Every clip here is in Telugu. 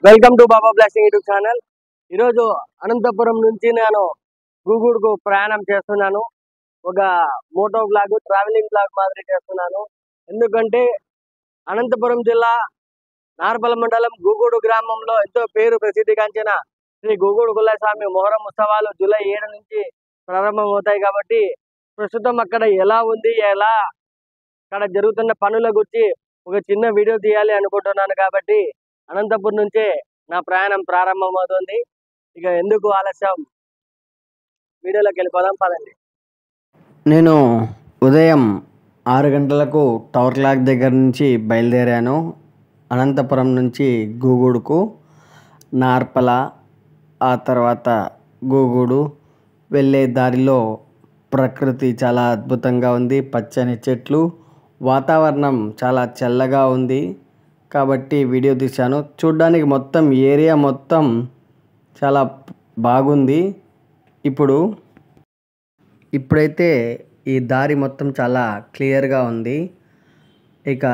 Welcome to Baba blasting YouTube channel. ఈరోజు అనంతపురం నుంచి నేను గూగూడుకు ప్రయాణం చేస్తున్నాను. ఒక మోటో బ్లాగ్, ట్రావెలింగ్ బ్లాగ్ మాదిరి చేస్తున్నాను. ఎందుకంటే అనంతపురం జిల్లా నార్పల మండలం గూగూడు గ్రామంలో ఎంతో పేరు ప్రసిద్ధిగాంచిన శ్రీ గూగూడు కుల్లయ్య స్వామి మొహరం ఉత్సవాలు జూలై 7 నుంచి ప్రారంభమవుతాయి. కాబట్టి ప్రస్తుతం అక్కడ ఎలా ఉంది, అక్కడ జరుగుతున్న పనుల గురించి ఒక చిన్న వీడియో తీయాలి అనుకుంటున్నాను. కాబట్టి అనంతపురం నుంచే నా ప్రయాణం ప్రారంభమవుతుంది. ఇక ఎందుకు ఆలస్యం, వీడియోలోకి వెళ్ళిపోదాం పదండి. నేను ఉదయం 6 గంటలకు టవర్ క్లాక్ దగ్గర నుంచి బయలుదేరాను. అనంతపురం నుంచి గూగూడుకు, నార్పల, ఆ తర్వాత గూగూడు వెళ్ళే దారిలో ప్రకృతి చాలా అద్భుతంగా ఉంది. పచ్చని చెట్లు, వాతావరణం చాలా చల్లగా ఉంది. కాబట్టి వీడియో తీశాను. చూడ్డానికి మొత్తం ఏరియా మొత్తం చాలా బాగుంది. ఇప్పుడైతే ఈ దారి మొత్తం చాలా క్లియర్గా ఉంది. ఇక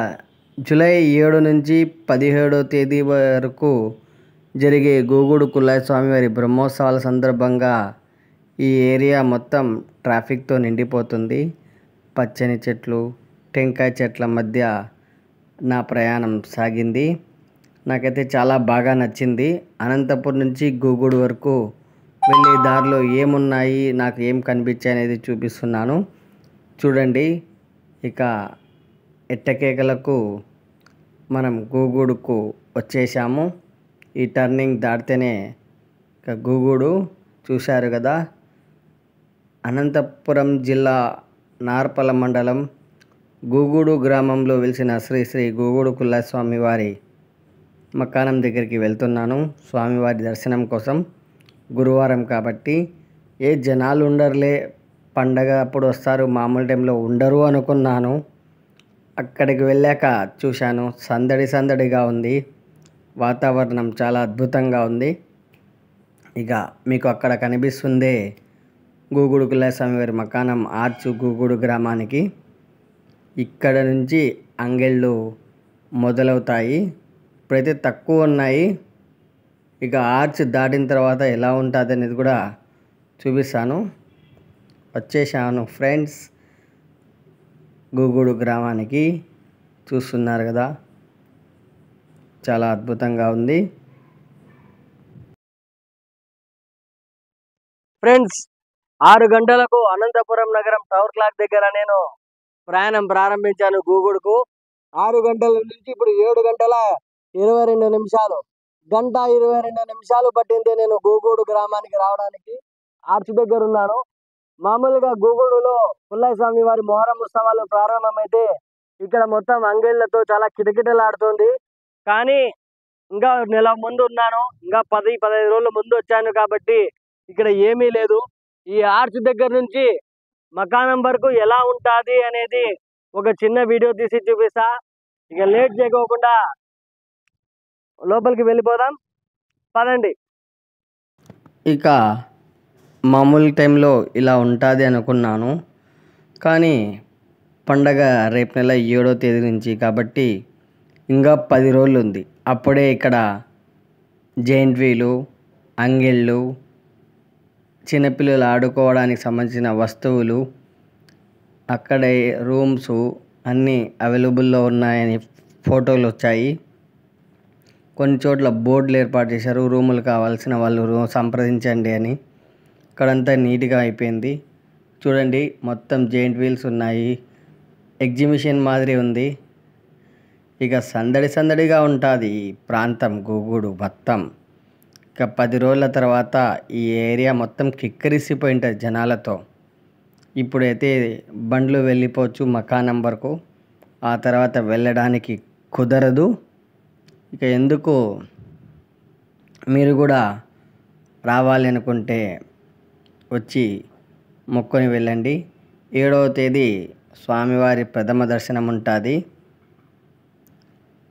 జూలై 7 నుంచి 17వ తేదీ వరకు జరిగే గూగూడు కుల్లయ్య స్వామివారి బ్రహ్మోత్సవాల సందర్భంగా ఈ ఏరియా మొత్తం ట్రాఫిక్తో నిండిపోతుంది. పచ్చని చెట్లు, టెంకాయ చెట్ల మధ్య నా ప్రయాణం సాగింది. నాకైతే చాలా బాగా నచ్చింది. అనంతపురం నుంచి గూగూడు వరకు వెళ్ళే దారిలో ఏమున్నాయి, నాకు ఏం కనిపించాయి అనేది చూపిస్తున్నాను. చూడండి. ఇక ఎట్టకేకలకు మనం గూగూడుకు వచ్చేసాము. ఈ టర్నింగ్ దాటితేనే ఇక గూగూడు. చూశారు కదా. అనంతపురం జిల్లా నార్పల మండలం గూగూడు గ్రామంలో వెలిసిన శ్రీ శ్రీ గూగూడు కుల్లయ్య స్వామి వారి మకానం దగ్గరికి వెళ్తున్నాను. స్వామివారి దర్శనం కోసం. గురువారం కాబట్టి జనాలు ఉండరులే, పండగ అప్పుడు వస్తారు, మామూలు టైంలో ఉండరు అనుకున్నాను. అక్కడికి వెళ్ళాక చూశాను, సందడిగా ఉంది. వాతావరణం చాలా అద్భుతంగా ఉంది. ఇక మీకు అక్కడ కనిపిస్తుందే గూగూడు కుల్లయ్య స్వామి వారి మకానం ఆర్చ్. గూగూడు గ్రామానికి ఇక్కడ నుంచి అంగళ్ళు మొదలవుతాయి. ఇప్పుడైతే తక్కువ ఉన్నాయి. ఇక ఆర్చ్ దాటిన తర్వాత ఎలా ఉంటుంది అనేది కూడా చూపిస్తాను. వచ్చేసాను ఫ్రెండ్స్ గూగూడు గ్రామానికి. చూస్తున్నారు కదా, చాలా అద్భుతంగా ఉంది. ఫ్రెండ్స్, 6 గంటలకు అనంతపురం నగరం టవర్ క్లాక్ దగ్గర నేను ప్రయాణం ప్రారంభించాను గూగూడుకు. 6 గంటల నుంచి ఇప్పుడు 7 గంటల 22 నిమిషాలు, 1:22 నిమిషాలు పట్టింది నేను గూగూడు గ్రామానికి రావడానికి. ఆర్చ్ దగ్గర ఉన్నాను. మామూలుగా గూగూడులో కుల్లయ్య స్వామి వారి మొహరం ఉత్సవాలు ప్రారంభమైతే ఇక్కడ మొత్తం అంగళ్ళతో చాలా కిటకిటలాడుతుంది. కానీ ఇంకా నెల ముందు ఉన్నాను, ఇంకా 10-15 రోజుల ముందు వచ్చాను కాబట్టి ఇక్కడ ఏమీ లేదు. ఈ ఆర్చ్ దగ్గర నుంచి మకానం వరకు ఎలా ఉంటుంది అనేది ఒక చిన్న వీడియో తీసి చూపిస్తా. ఇక లేట్ చేయకోకుండా లోపలికి వెళ్ళిపోదాం పదండి. ఇక మామూలు టైంలో ఇలా ఉంటుంది అనుకున్నాను, కానీ పండగ రేపు నెల 7వ తేదీ నుంచి కాబట్టి ఇంకా 10 రోజులు ఉంది. అప్పుడే ఇక్కడ జైంట్ వీలు, అంగళ్ళు, చిన్నపిల్లలు ఆడుకోవడానికి సంబంధించిన వస్తువులు, అక్కడే రూమ్స్ అన్నీ అవైలబుల్లో ఉన్నాయని ఫోటోలు వచ్చాయి. కొన్ని చోట్ల బోర్డులు ఏర్పాటు చేశారు, రూములు కావాల్సిన వాళ్ళు సంప్రదించండి అని. ఇక్కడంతా నీట్గా అయిపోయింది. చూడండి, మొత్తం జైంట్ వీల్స్ ఉన్నాయి. ఎగ్జిబిషన్ మాదిరి ఉంది. ఇక సందడిగా ఉంటుంది ఈ ప్రాంతం గూగూడు మొత్తం. ఇక 10 రోజుల తర్వాత ఈ ఏరియా మొత్తం కిక్కిరిసిపోయి ఉంటుంది జనాలతో. ఇప్పుడైతే బండ్లు వెళ్ళిపోవచ్చు మకానం వరకు, ఆ తర్వాత వెళ్ళడానికి కుదరదు. ఇక ఎందుకు, మీరు కూడా రావాలి అనుకుంటే వచ్చి మొక్కుని వెళ్ళండి. 7వ తేదీ స్వామివారి ప్రథమ దర్శనం ఉంటుంది.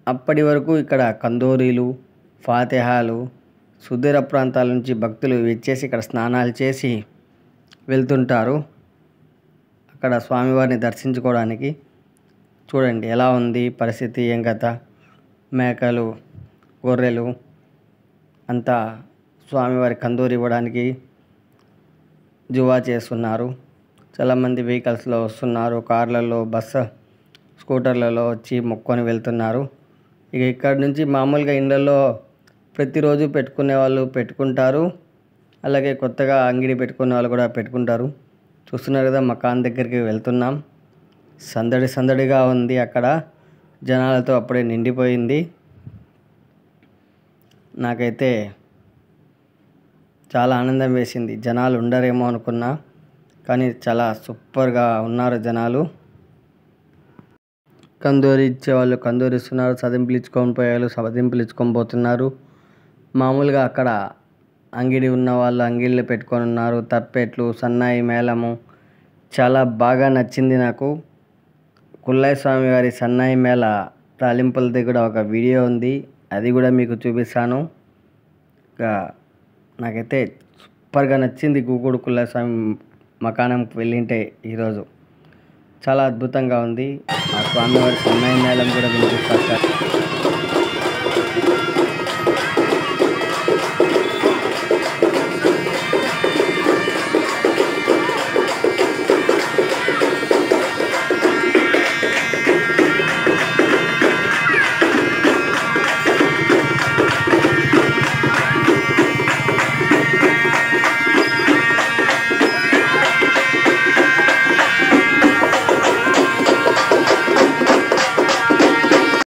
అప్పటి వరకు ఇక్కడ కందూరీలు, ఫాతిహాలు, సుదూర ప్రాంతాల నుంచి భక్తులు వచ్చేసి ఇక్కడ స్నానాలు చేసి వెళ్తుంటారు అక్కడ స్వామివారిని దర్శించుకోవడానికి. చూడండి ఎలా ఉంది పరిస్థితి, ఏం కథ. మేకలు, గొర్రెలు, అంతా స్వామివారి కందూరి ఇవ్వడానికి జువా చేస్తున్నారు. చాలామంది వెహికల్స్లో వస్తున్నారు, కార్లలో, స్కూటర్లలో వచ్చి మొక్కొని వెళ్తున్నారు. ఇక ఇక్కడ నుంచి మామూలుగా ఇళ్ళల్లో ప్రతిరోజు పెట్టుకునే వాళ్ళు పెట్టుకుంటారు, అలాగే కొత్తగా అంగిడి పెట్టుకునే వాళ్ళు కూడా పెట్టుకుంటారు. చూస్తున్నారు కదా, మకాన్ దగ్గరికి వెళ్తున్నాం. సందడిగా ఉంది, అక్కడ జనాలతో అప్పుడే నిండిపోయింది. నాకైతే చాలా ఆనందం వేసింది. జనాలు ఉండరేమో అనుకున్నా, కానీ చాలా సూపర్గా ఉన్నారు జనాలు. కందూరి ఇచ్చేవాళ్ళు కందూరి ఇస్తున్నారు, సదింపులు ఇచ్చుకొని పోయేవాళ్ళు సదింపులు ఇచ్చుకొని పోతున్నారు. మామూలుగా అక్కడ అంగిడి ఉన్న వాళ్ళు అంగిళ్ళు పెట్టుకొని ఉన్నారు. తప్పెట్లు, సన్నాయి మేళము చాలా బాగా నచ్చింది నాకు. కుల్లాయి స్వామి వారి సన్నాయి మేళ తాలింపులది కూడా ఒక వీడియో ఉంది, అది కూడా మీకు చూపిస్తాను. ఇంకా నాకైతే సూపర్గా నచ్చింది గూగుడు కుల్లాయి స్వామి మకానంకి వెళ్ళింటే ఈరోజు చాలా అద్భుతంగా ఉంది. ఆ స్వామివారి సన్నాయి మేళం కూడా వినిపిస్తారు.